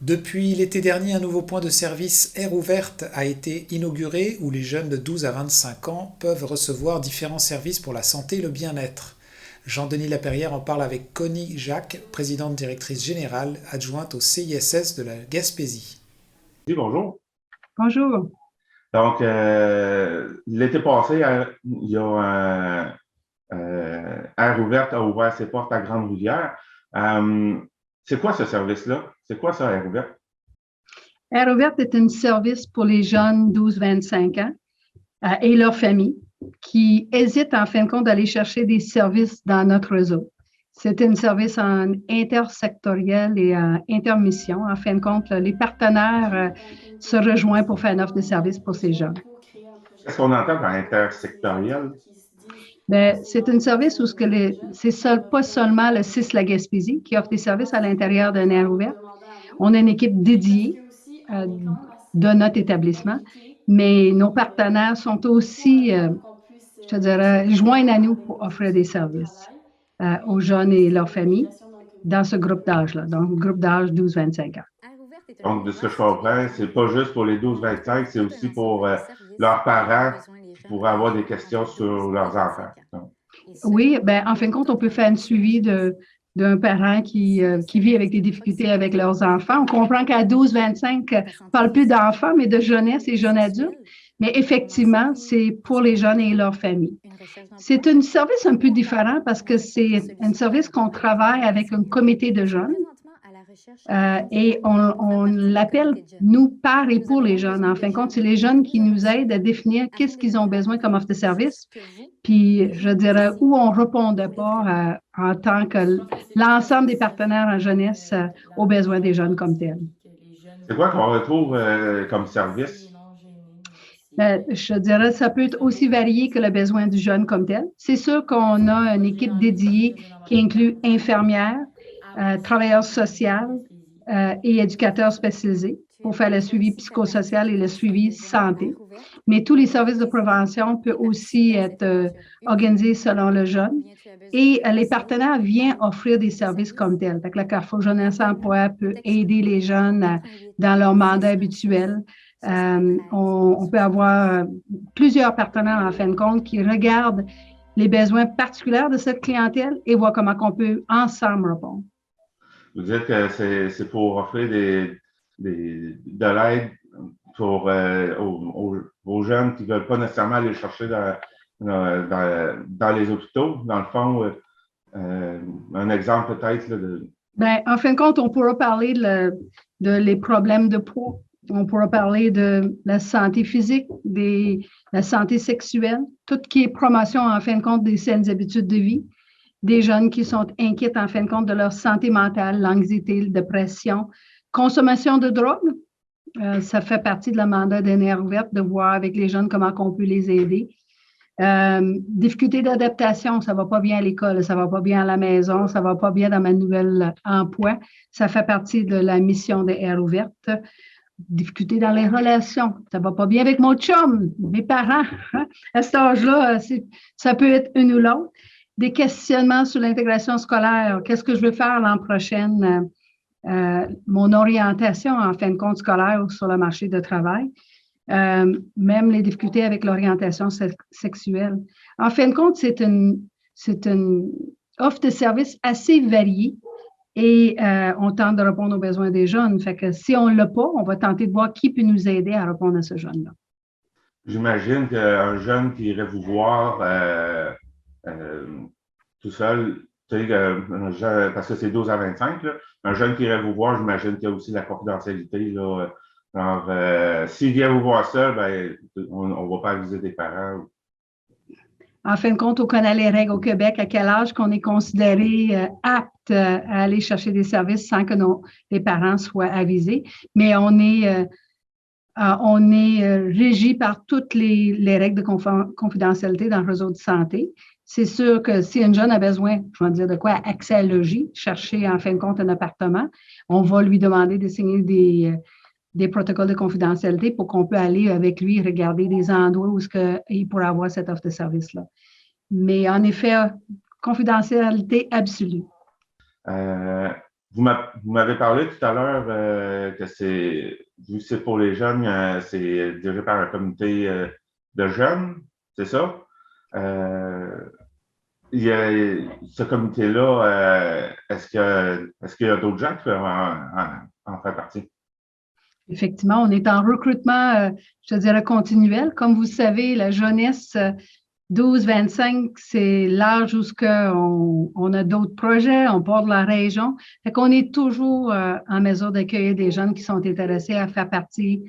Depuis l'été dernier, un nouveau point de service Aire ouverte a été inauguré où les jeunes de 12 à 25 ans peuvent recevoir différents services pour la santé et le bien-être. Jean-Denis Laperrière en parle avec Connie Jacques, présidente directrice générale adjointe au CISS de la Gaspésie. Oui, bonjour. Bonjour. Donc, l'été passé, il y a Air Ouverte a ouvert ses portes à Grande-Rivière. C'est quoi ce service-là? C'est quoi ça, Air Ouverte? Aire ouverte est un service pour les jeunes 12-25 ans et leurs familles qui hésitent en fin de compte d'aller chercher des services dans notre réseau. C'est un service en intersectoriel et en intermission. En fin de compte, les partenaires se rejoignent pour faire une offre de service pour ces jeunes. Qu'est-ce qu'on entend par intersectoriel? Bien, c'est un service où pas seulement le CIS La Gaspésie qui offre des services à l'intérieur d'un aire ouverte. On a une équipe dédiée de notre établissement, mais nos partenaires sont aussi, je te dirais, joignent à nous pour offrir des services aux jeunes et leurs familles dans ce groupe d'âge-là, donc le groupe d'âge 12-25 ans. Donc, de ce que je comprends, c'est pas juste pour les 12-25, c'est aussi pour leurs parents qui pourraient avoir des questions sur leurs enfants. Donc, Oui, ben, en fin de compte, on peut faire un suivi d'un parent qui vit avec des difficultés avec leurs enfants. On comprend qu'à 12-25, on ne parle plus d'enfants, mais de jeunesse et jeunes adultes. Mais effectivement, c'est pour les jeunes et leurs familles. C'est un service un peu différent parce que c'est un service qu'on travaille avec un comité de jeunes et on l'appelle nous par et pour les jeunes. En fin de compte, c'est les jeunes qui nous aident à définir qu'est-ce qu'ils ont besoin comme offre de service. Puis, je dirais, où on ne répondait pas en tant que l'ensemble des partenaires en jeunesse aux besoins des jeunes comme tels. c'est quoi qu'on retrouve comme service? Je dirais, ça peut être aussi varié que le besoin du jeune comme tel. C'est sûr qu'on a une équipe dédiée qui inclut infirmières, travailleurs sociaux et éducateurs spécialisés pour faire le suivi psychosocial et le suivi santé. Mais tous les services de prévention peuvent aussi être organisés selon le jeune. Et les partenaires viennent offrir des services comme tels. Donc, le Carrefour Jeunesse Emploi peut aider les jeunes dans leur mandat habituel. On peut avoir plusieurs partenaires, en fin de compte, qui regardent les besoins particuliers de cette clientèle et voient comment on peut ensemble répondre. Vous dites que c'est pour offrir de l'aide pour, aux jeunes qui ne veulent pas nécessairement aller chercher dans les hôpitaux. Dans le fond, un exemple peut-être de... Bien, en fin de compte, on pourra parler de les problèmes de poids. On pourra parler de la santé physique, la santé sexuelle, tout ce qui est promotion, en fin de compte, des saines habitudes de vie, des jeunes qui sont inquiets, en fin de compte, de leur santé mentale, l'anxiété, la dépression, consommation de drogue. Ça fait partie de la mandat d'une aire ouverte de voir avec les jeunes comment on peut les aider. Difficulté d'adaptation, ça ne va pas bien à l'école, ça ne va pas bien à la maison, ça ne va pas bien dans ma nouvelle emploi. Ça fait partie de la mission des aires ouvertes. Difficulté dans les relations. Ça ne va pas bien avec mon chum, mes parents. À cet âge-là, ça peut être une ou l'autre. Des questionnements sur l'intégration scolaire. Qu'est-ce que je veux faire l'an prochain? Mon orientation, en fin de compte, scolaire sur le marché de travail. Même les difficultés avec l'orientation sexuelle. En fin de compte, c'est une offre de service assez variée. Et on tente de répondre aux besoins des jeunes. Fait que si on ne l'a pas, on va tenter de voir qui peut nous aider à répondre à ce jeune-là. J'imagine qu'un jeune qui irait vous voir tout seul, tu sais, parce que c'est 12 à 25, là, un jeune qui irait vous voir, j'imagine qu'il y a aussi la confidentialité. Là, alors, s'il vient vous voir seul, ben, on ne va pas aviser des parents. En fin de compte, on connaît les règles au Québec, à quel âge qu'on est considéré apte à aller chercher des services sans que les parents soient avisés. Mais on est régi par toutes les règles de confidentialité dans le réseau de santé. C'est sûr que si une jeune a besoin, je vais dire de quoi, accès à la logis, chercher en fin de compte un appartement, on va lui demander de signer des protocoles de confidentialité pour qu'on puisse aller avec lui regarder des endroits où il pourrait avoir cette offre de service-là. Mais en effet, confidentialité absolue. Vous m'avez parlé tout à l'heure que vu que c'est pour les jeunes, c'est dirigé par un comité de jeunes, c'est ça? Ce comité-là, est-ce qu'il y a d'autres gens qui peuvent en faire partie? Effectivement, on est en recrutement, je dirais, continuel. Comme vous savez, la jeunesse 12-25, c'est l'âge où on a d'autres projets, on part de la région. Fait qu'on est toujours en mesure d'accueillir des jeunes qui sont intéressés à faire partie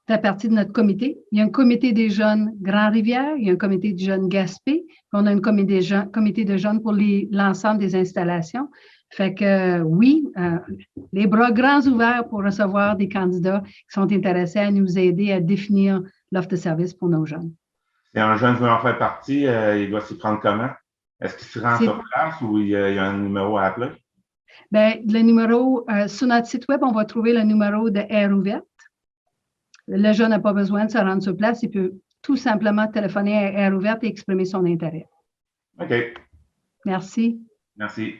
de notre comité. Il y a un comité des jeunes Grand-Rivière, il y a un comité des jeunes Gaspé, puis on a un comité de jeunes pour l'ensemble des installations. Fait que oui, les bras grands ouverts pour recevoir des candidats qui sont intéressés à nous aider à définir l'offre de service pour nos jeunes. Si un jeune veut en faire partie, il doit s'y prendre comment? Est-ce qu'il se rend sur place ou il y a un numéro à appeler? Bien, le numéro, sur notre site web, on va trouver le numéro de Air Ouverte. Le jeune n'a pas besoin de se rendre sur place, il peut tout simplement téléphoner à Air Ouverte et exprimer son intérêt. OK. Merci. Merci.